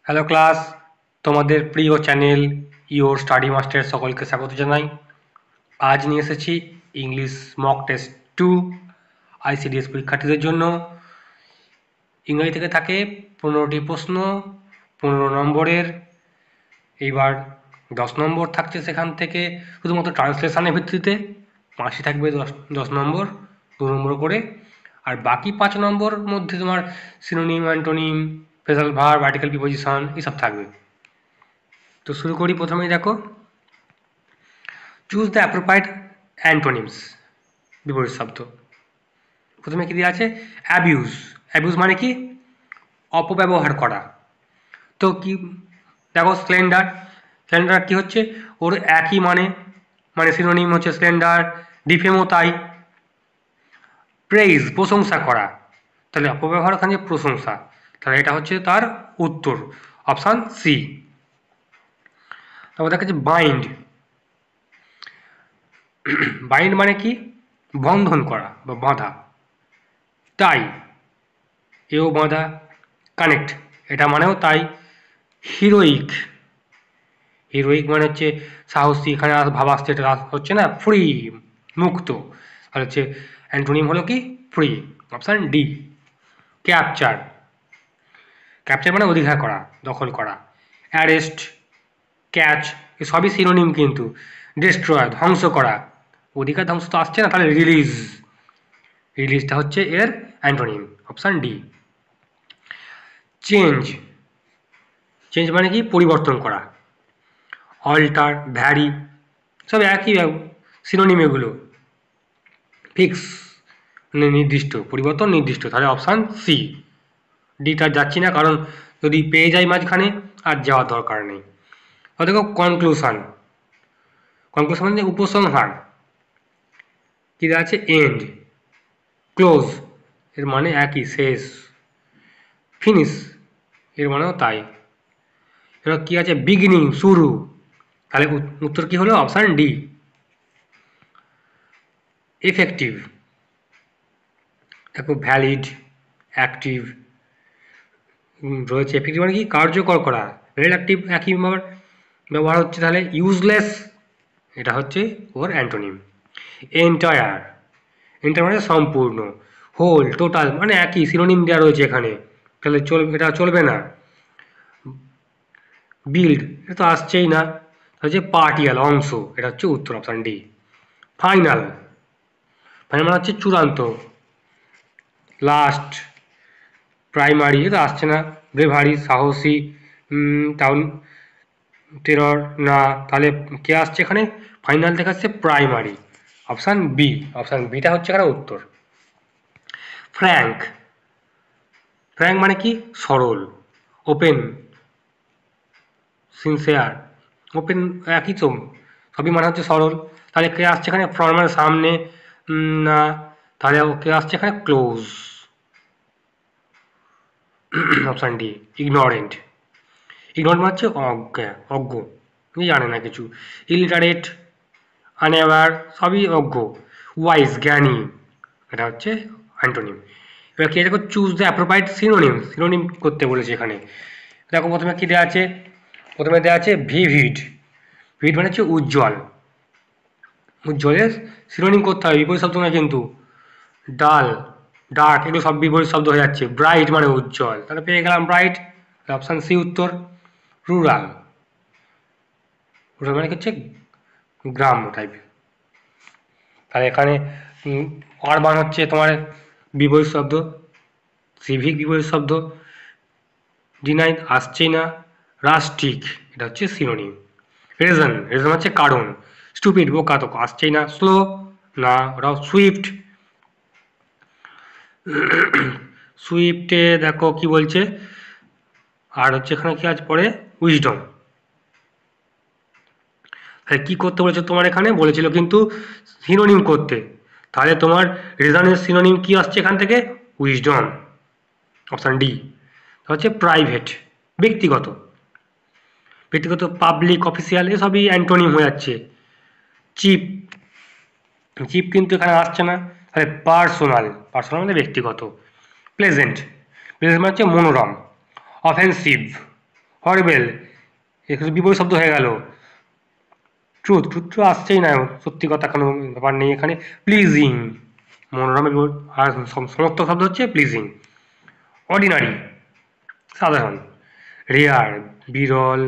Hello class, তোমাদের প্রিয় channel your study master সকলকে স্বাগত জানাই। আজ নিয়ে এসেছি ইংলিশ মক টেস্ট 2 আইসিডিএস পরীক্ষার্থীদের জন্য। ইংরেজি থেকে থাকে 15টি প্রশ্ন, 15 নম্বরের। এইবার 10 নম্বর থাকছে সেখান থেকে শুধুমাত্র ট্রান্সলেশনের ভিত্তিতে, 5টি থাকবে 10 নম্বর, 2 নম্বর করে। আর বাকি 5 নম্বর মধ্যে তোমার synonym, antonym, phrasal verb, article preposition এসব থাকবে। তো শুরু করি। প্রথমেই দেখো, চুজ দ্য অ্যাপ্রোপ্রিয়েট অ্যান্টোনিমস, বিপরীত শব্দ। প্রথমে কি দেওয়া আছে? অ্যাবিউজ। অ্যাবিউজ মানে কি? অপব্যবহার করা। তো কি দেখো, স্প্লেন্ডার। স্প্লেন্ডার কি হচ্ছে? ওর একই মানে সিনোনিম হচ্ছে স্প্লেন্ডার, ডিফেমও তাই। প্রেইজ, প্রশংসা করা। তাহলে অপব্যবহার ওখানে প্রশংসা, তাহলে এটা হচ্ছে তার উত্তর, অপশান সি। তারপর দেখা যাচ্ছে বাইন্ড। বাইন্ড মানে কি? বন্ধন করা বা বাঁধা। তাই, এও বাঁধা। কানেক্ট, এটা মানেও তাই। হিরোইক। হিরোইক মানে হচ্ছে সাহসী, এখানে ভাব আসছে, এটা হচ্ছে না ফ্রি, মুক্ত। আর হচ্ছে অ্যান্টোনিম হলো কি? Free, option D. Capture. Capture মানে অধিকার করা, দখল করা। অ্যারেস্ট, ক্যাচ, সবই সিনোনিম কিন্তু। ডিস্ট্রয়, ধ্বংস করা। অধিকার ধ্বংস তো আসছে না, তাহলে রিলিজ। রিলিজটা হচ্ছে এর antonym, option D. Change. Change মানে কি? পরিবর্তন করা। অল্টার, ভ্যারি, সব একই সিনোনিম এগুলো। ফিক্স মানে নির্দিষ্ট, পরিবর্তন নির্দিষ্ট, তাহলে অপশান সি। ডিটা যাচ্ছি না, কারণ যদি পেয়ে যাই মাঝখানে আর যাওয়ার দরকার নেই। দেখো কনক্লুশন। কনক্লুশন মানে উপসংহার। কি আছে? এন্ড, ক্লোজ, এর মানে একই, শেষ। ফিনিশ, এর মানেও তাই। এবার কি আছে? বিগিনিং, শুরু, তাহলে উত্তর কি হলো? Option D. এফেক্টিভ। দেখো ভ্যালিড, অ্যাক্টিভ রয়েছে। এফেক্টিভ মানে কি? কার্যকর করা। ভ্যালিড, অ্যাক্টিভ একই ব্যবহার হচ্ছে, তাহলে ইউজলেস, এটা হচ্ছে ওর অ্যান্টোনিম। এন্টায়ার। এন্টায়ার মানে সম্পূর্ণ। হোল, টোটাল মানে একই, সিনোনিম দেওয়া রয়েছে এখানে, তাহলে এটা চলবে না। বিল্ড, এটা তো আসছেই না, হচ্ছে পার্টিয়াল, অংশ, এটা হচ্ছে উত্তর, অপশান ডি। ফাইনাল। ফাইনাল মানে হচ্ছে চূড়ান্ত, লাস্ট। প্রাইমারি, এটা আসছে না। ব্রেভারি, সাহসী। টাউন, টেরর, না, তাহলে কে আসছে এখানে? ফাইনাল দেখাচ্ছে প্রাইমারি, অপশান বি। অপশান বিটা হচ্ছে এখানে উত্তর। ফ্র্যাঙ্ক। ফ্র্যাঙ্ক মানে কি? সরল। ওপেন, সিনসিয়ার, ওপেন একই তো, সবই মানে হচ্ছে সরল। তাহলে কে আসছে এখানে? ফ্রন্ট মানে সামনে, না, তাহলে কে আসছে এখানে? Close, option D. Ignorant. Ignorant মানে হচ্ছে অজ্ঞ, জানে না কিছু। ইলিটারেট, আনঅ্যাওয়ার, সবই অজ্ঞ। ওয়াইজ, জ্ঞানী, এটা হচ্ছে অ্যান্টোনিম। এবার কি দেখো, choose the appropriate synonym. Synonym করতে বলেছে এখানে। দেখো প্রথমে কি দেওয়া আছে? প্রথমে দেওয়া আছে ভিভিড। ভিভিড মানে হচ্ছে উজ্জ্বল। উজ্জ্বলের সিনোনিম করতে হবে, বিপরীত শব্দ নয় কিন্তু। ডাল, ডার্ক, এগুলো সব বিপরীত শব্দ হয়ে যাচ্ছে। ব্রাইট মানে উজ্জ্বল, তাহলে পেয়ে গেলাম ব্রাইট, অপশান সি উত্তর। রুরাল। রুরাল মানে হচ্ছে গ্রাম্য টাইপের, তাহলে এখানে আরবান হচ্ছে তোমার বিপরীত শব্দ, সিভিক বিপরীত শব্দ। ডিনাই আসছেই না। রাস্টিক, এটা হচ্ছে সিনোনিম। রিজন, রিজন হচ্ছে কারণ। স্টুপিড, বোকা, তো আসছেই না। স্লো, না, ওটাও। সুইফট, সুইফটে দেখো কি বলছে, আর হচ্ছে এখানে কি আজ পরে? উইজডম। তাহলে কি করতে বলেছে তোমার? এখানে বলেছিল কিন্তু সিনোনিম করতে, তাহলে তোমার রিজনের সিনোনিম কি আসছে এখান থেকে? Wisdom, option D. হচ্ছে প্রাইভেট, ব্যক্তিগত। ব্যক্তিগত, পাবলিক, অফিসিয়াল, এসবই অ্যান্টোনিম হয়ে যাচ্ছে। চিপ, চিপ কিন্তু এখানে আসছে না, তাহলে পার্সোনাল, পার্সোনাল মানে ব্যক্তিগত। প্লেজেন্ট, প্লেজেন্ট মানে হচ্ছে মনোরম। অফেন্সিভ, হরিবেল, এখানে বিপরীত শব্দ হয়ে গেল। ট্রুথ, ট্রুথ তো আসছেই না, সত্যি কথা কোনো ব্যাপার নেই এখানে। প্লিজিং, মনোরম, আর সমস্ত শব্দ হচ্ছে প্লিজিং। অর্ডিনারি, সাধারণ। রেয়ার, বিরল,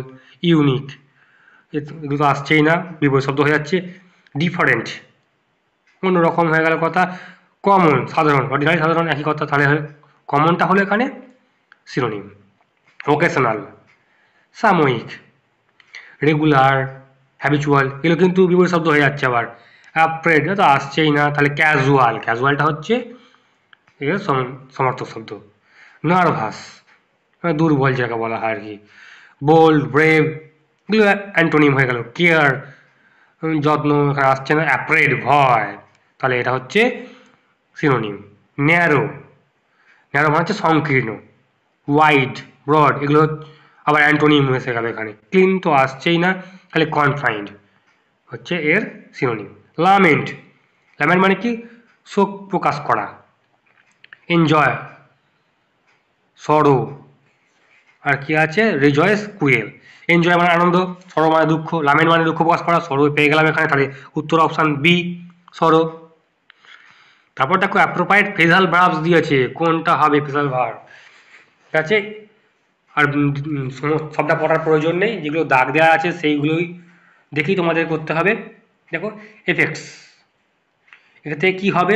ইউনিক, এগুলো তো আসছেই না, বিপরীত শব্দ হয়ে যাচ্ছে। ডিফারেন্ট, অন্যরকম হয়ে গেল কথা। কমন, সাধারণ, অর্ডিনারি সাধারণ একই কথা, তাহলে কমনটা হলো এখানে সিনোনিম। ওকেশনাল, সাময়িক। রেগুলার, হ্যাবিচুয়াল, এগুলো কিন্তু বিপরীত শব্দ হয়ে যাচ্ছে আবার। অ্যাপ্রেড তো আসছেই না, তাহলে ক্যাজুয়াল, ক্যাজুয়ালটা হচ্ছে এর সমার্থক শব্দ। নার্ভাস, দুর্বল যাকে বলা হয় আর কি। বোল্ড, ব্রেভ, এগুলো অ্যান্টোনিম হয়ে গেল। কেয়ার, যত্ন, এখানে আসছে না। অ্যাপ্রেড, ভয়, তাহলে এটা হচ্ছে সিনোনিম। ন্যারো, ন্যারো মানে হচ্ছে সংকীর্ণ। ওয়াইড, ব্রড, এগুলো আবার অ্যান্টোনিম এসে গেল এখানে। ক্লিন তো আসছেই না, তাহলে কনফাইন্ড হচ্ছে এর সিনোনিম। লামেন্ট, লামেন্ট মানে কি শোক প্রকাশ করা। এনজয়, সরো, আর কি আছে রিজয়েস, কুয়েল। এনজয় মানে আনন্দ, সরো মানে দুঃখ, লামেন্ট মানে দুঃখ প্রকাশ করা, সরো পেয়ে গেলাম এখানে, তাহলে উত্তর অপশান বি, সরো। তারপর দেখো অ্যাপ্রোপ্রিয়েট ফ্রেজাল ভার্বস দিয়েছে, কোনটা হবে ফ্রেজাল ভার্ব, ঠিক আছে। আর সবটা পড়ার প্রয়োজন নেই, যেগুলো দাগ দেওয়া আছে সেইগুলোই দেখেই তোমাদের করতে হবে। দেখো এফেক্টস, এটাতে কি হবে?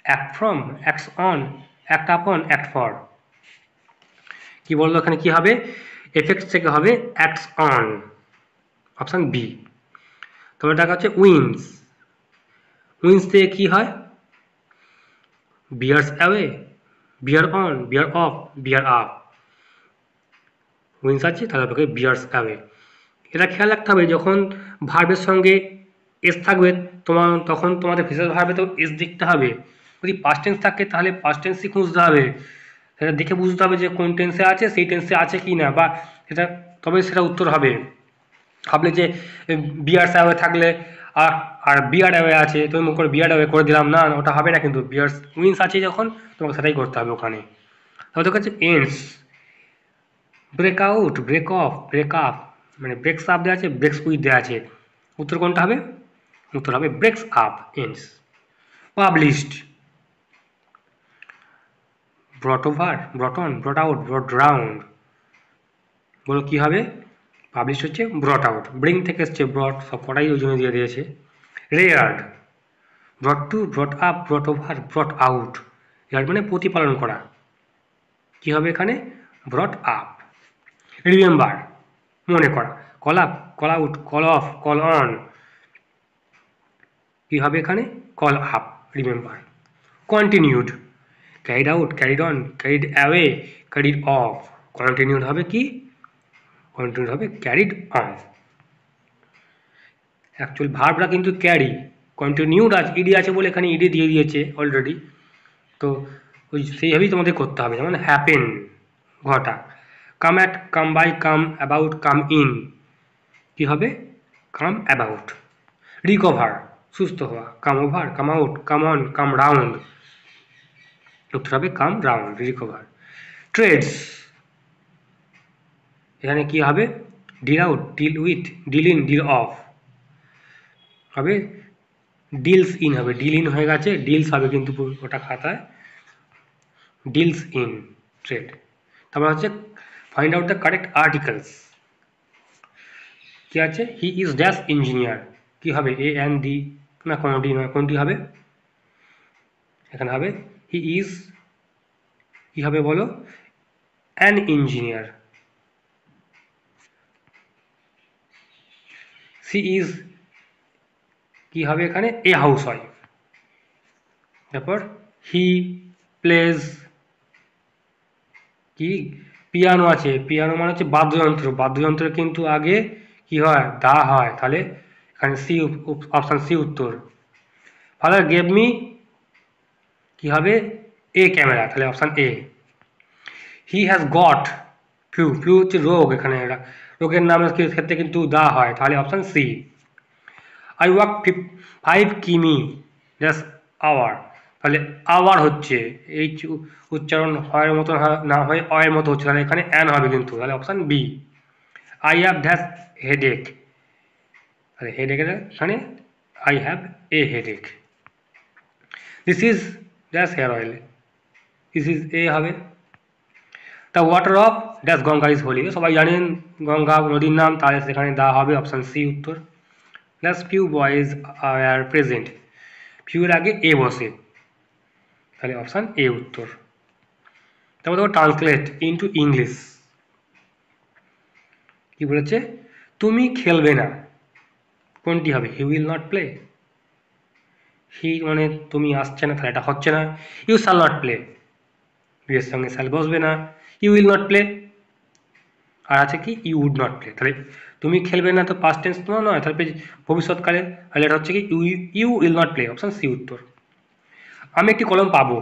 Act from, acts on, act আপন, অ্যাক্ট ফর। কি বললো এখানে কি হবে? এফেক্টস থেকে হবে অ্যাক্টস অন, অপশান বি। তারপরে দেখা হচ্ছে উইন্স, উইন্স থেকে কি হয়? Bears away, bear on, bear off, bear up. Wins আছে, তাহলে আপনাকে বিয়ার্স অ্যাওয়ে। এটা খেয়াল রাখতে হবে, যখন ভার্বের সঙ্গে এস থাকবে তখন তোমাদের ফ্রেজাল ভার্বে তো এস দেখতে হবে। যদি পাস্ট টেন্স থাকে তাহলে পাস্ট টেন্সই খুঁজতে হবে, সেটা দেখে বুঝতে হবে যে কোন টেন্সে আছে, সেই টেন্সে আছে কি না, বা সেটা তবে সেটা উত্তর হবে। ভাবলে যে বিয়ার্স অ্যাওয়ে থাকলে আর বিয়ার্ড অ্যাওয়ে আছে, তুমি মুখ করে বিয়ার্ড অ্যাওয়ে করে দিলাম, না ওটা হবে না, কিন্তু বিয়ার্স উইন্স আছে যখন তোমাকে সেটাই করতে হবে ওখানে। তাহলে কাছে ends, break out, break off, break up, মানে ব্রেকস আপ দেওয়া আছে, ব্রেকস উইথ দেওয়া আছে, উত্তর কোনটা হবে? উত্তর হবে ব্রেকস up, ends. Published, ব্রট over, ব্রট on, ব্রট out, ব্রট round, বলো কি হবে? পাবলিশ হচ্ছে ব্রট আউট, ব্রিং থেকে এসছে ব্রট, সব কটাই ওই জন্য দিয়ে দিয়েছে। রেয়ার্ড, ব্রট two, brought up, ব্রট over, ব্রট out. রেয়ার্ড মানে প্রতিপালন করা, কি হবে এখানে? Brought up. রিমেম্বার, মনে করা। Call up, call out, call of, call on, কি হবে এখানে? Call up, remember. Continued, carried out, carried on, carried away, carried of. Continued হবে কি? কন্টিনিউড হবে ক্যারিড অন। অ্যাকচুয়াল ভার্বটা কিন্তু ক্যারি, কন্টিনিউড আছে, ইডি আছে বলে এখানে ইডি দিয়ে দিয়েছে অলরেডি, তো ওই সেইভাবেই তোমাদের করতে হবে। যেমন হ্যাপেন, ঘটা। Come at, come by, come about, come in, কি হবে? Come about. রিকভার, সুস্থ হওয়া। Come over, come out, come on, come round, উত্তর হবে কাম রাউন্ড, রিকভার। ট্রেডস, এখানে কি হবে? Deal out, deal with, deal in, deal of, হবে ডিলস ইন, হবে ডিল ইন হয়ে গেছে, ডিলস হবে কিন্তু ওটা খাতায়, ডিলস ইন, ট্রেড। তারপর হচ্ছে find out the correct articles, কি আছে? হি ইজ ড্যাশ ইঞ্জিনিয়ার, কি হবে? এ এন ডি, না কোনটি নয়, কোনটি হবে? এখানে হবে হি ইজ, কি হবে বলো? An engineer. সি ইজ, কি হবে এখানে? A house wife. তারপর হি প্লেজ, কি? পিয়ানো আছে, পিয়ানো মানে হচ্ছে বাদ্যযন্ত্র, বাদ্যযন্ত্র কিন্তু আগে কি হয়? দা হয়, তাহলে এখানে সি, অপশান সি উত্তর। ফাদার গেভ মি, কি হবে? এ ক্যামেরা, তাহলে option A. He has got flu, flu হচ্ছে রোগ, এখানে রোগের নামের ক্ষেত্রে কিন্তু দা হয়, তাহলে অপশান সি। আই ওয়াক 5 কিমি জাস্ট আওয়ার, তাহলে আওয়ার হচ্ছে এই উচ্চারণ হয় মতো না হয়ে অয়ের মতো হচ্ছে, তাহলে এখানে অ্যান হবে কিন্তু, তাহলে option B. I have dash headache, তাহলে হেডেকের এখানে I have a headache. This is dash hair oil, this is a হবে। The water of dash Ganga is holy, সবাই জানেন গঙ্গা নদীর নাম, তাহলে সেখানে দা হবে, অপশান সি উত্তর। Plus few boys are present, ফিউর আগে এ বসে, তাহলে অপশান এ উত্তর। তারপর দেখো ট্রান্সলেট ইনটু ইংলিশ, কি বলেছে, তুমি খেলবে না, কোনটি হবে, হি উইল নট প্লে। হি মানে তুমি আসছে না, তাহলে এটা হচ্ছে না। ইউ শ্যাল নট প্লে, এর সঙ্গে শ্যাল বসবে না, ইউ উইল নট প্লে। আর আছে কি ইউ উড নট প্লে, তাহলে তুমি খেলবে না তো পাস্ট টেন্স নয়, তাহলে ভবিষ্যৎকালে, তাহলে এটা হচ্ছে কি you will not play, option C উত্তর। আমি একটি কলম পাবো,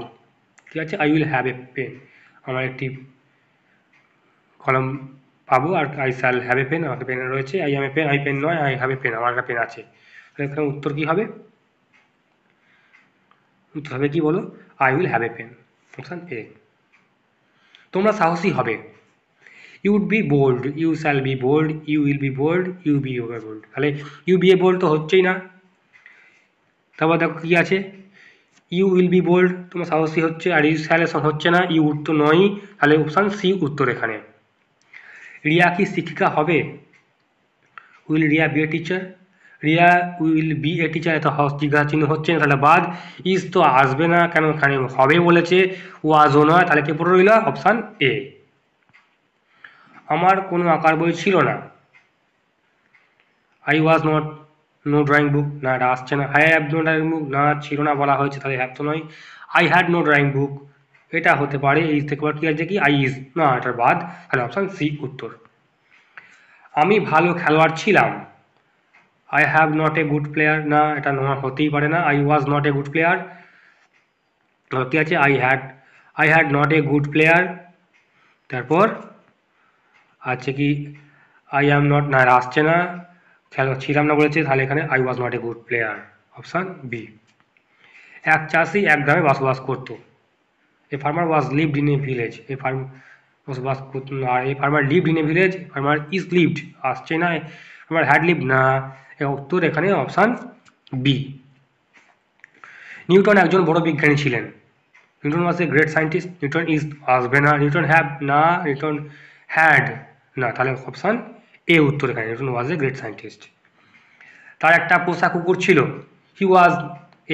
ঠিক আছে, I will have a pen, আমার একটি কলম পাবো, আর I shall have a pen, আমার পেন রয়েছে, I have a pen, I pen নয়, আই হ্যাভ এ পেন, আমার একটা পেন আছে, তাহলে এখানে উত্তর কি হবে, উত্তর হবে কি বলো, I will have a pen, option A. তোমরা সাহসী হবে, you would be bold, you shall be bold, you will be bold, you be bold, তাহলে ইউ বি এ বোল্ড তো হচ্ছেই না। তারপর দেখো কি আছে, ইউ উইল বি বোল্ড, তোমার সাহসী হচ্ছে, আর ইউ শ্যাল হচ্ছে না, ইউ উড তো নয়ই, তাহলে অপশান সি উত্তর এখানে। রিয়া কি শিক্ষিকা হবে, will Riya be a teacher, Riya will be a teacher, এত জিজ্ঞাসা চিহ্ন হচ্ছে না, তাহলে বাদ, ইজ তো আসবে না, কেন এখানে হবে বলেছে, ওয়াজও নয়, তাহলে কে পড়ে রইল, অপশান এ। আমার কোনো আঁকার বই ছিল না, I was not no drawing book, না এটা আসছে না। I have no drawing book, না ছিল না বলা হয়েছে, তাহলে হ্যাভ তো নয়। I had no drawing book, এটা হতে পারে, এই থেকে কি আছে কি আই ইজ, না এটার বাদ, তাহলে অপশান সি উত্তর। আমি ভালো খেলোয়াড় ছিলাম, I have not a good player, না এটা হতেই পারে না, I was not a good player, কি আছে I had not a good player. তারপর আছে কি আই অ্যাম নট, না আসছে না, খেলা ছিলাম না বলেছে, তাহলে এখানে I was not a good player, option B. এক চাষি এক গ্রামে বসবাস করত, a farmer was lived in a village, এ বসবাস করত, আর a farmer lived in a village, farmer is lived, আসছে না, ফার্মার হ্যাড লিভড, না, উত্তর এখানে অপশান বি। নিউটন একজন বড় বিজ্ঞানী ছিলেন, Newton was a great scientist, Newton is আসবে না, নিউটন হ্যাভ, না নিউটন হ্যাড, না, তাহলে অপশান এ উত্তর এখানে, Newton was a great scientist. তার একটা পোষা কুকুর ছিল, হি ওয়াজ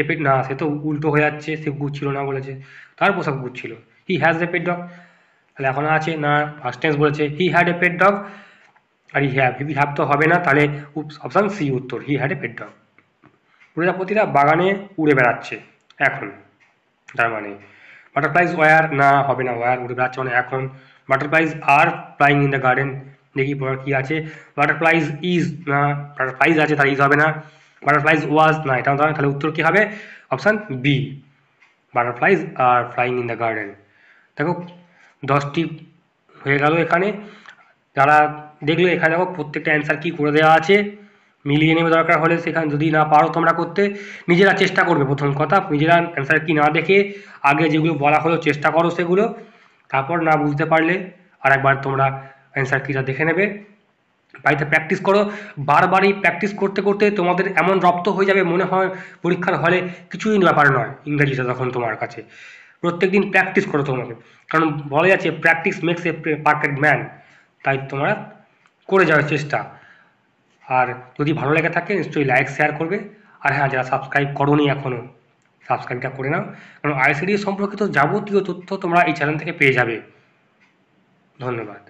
এ পেট, না সে তো উল্টো হয়ে যাচ্ছে, সে কুকুর ছিল না বলেছে, তার পোষা কুকুর ছিল, he has a pet dog, তাহলে এখন আছে না, ফার্স্ট টেন্স বলেছে, he had a pet dog, আর হি হ্যাভ তো হবে না, তাহলে অপশান সি উত্তর, হি হ্যাড এ পেট ডগ। প্রজাপতিরা বাগানে উড়ে বেড়াচ্ছে এখন, তার মানে বাটারফ্লাইজ ওয়ার, না হবে না, ওয়ার উড়ে বেড়াচ্ছে মানে এখন, butterflies are flying in the garden, দেখি পড়ার কি আছে, বাটারফ্লাইজ ইজ, না বাটারফ্লাইজ আছে, তাহলে ইজ হবে না, বাটারফ্লাইজ ওয়াজ, না এটাও হবে, তাহলে উত্তর কি হবে, option B, butterflies are flying in the garden. দেখো 10টি হয়ে গেল এখানে, যারা দেখলো এখানে দেখো প্রত্যেকটা অ্যান্সার কি করে দেওয়া আছে, মিলিয়ে নেবে দরকার হলে, সেখানে যদি না পারো তোমরা করতে, নিজেরা চেষ্টা করবে, প্রথম কথা নিজেরা অ্যান্সার কি না দেখে আগে যেগুলো বলা হলো চেষ্টা করো সেগুলো, তারপর না বুঝতে পারলে আর একবার তোমরা অ্যান্সার কিটা দেখে নেবে, বাড়িতে প্র্যাকটিস করো, বারবারই প্র্যাকটিস করতে করতে তোমাদের এমন রপ্ত হয়ে যাবে, মনে হয় পরীক্ষার হলে কিছুই ব্যাপার নয় ইংরেজিটা তখন তোমার কাছে। প্রত্যেক দিন প্র্যাকটিস করো তোমাকে, কারণ বলা যাচ্ছে practice makes a perfect man, তাই তোমরা করে যাওয়ার চেষ্টা। আর যদি ভালো লেগে থাকে নিশ্চয়ই লাইক শেয়ার করবে, আর হ্যাঁ যারা সাবস্ক্রাইব করোনি এখনও সাবস্ক্রাইবটা করে নাও, কারণ আইসিডি সম্পর্কিত যাবতীয় তথ্য তোমরা এই চ্যানেল থেকে পেয়ে যাবে। ধন্যবাদ।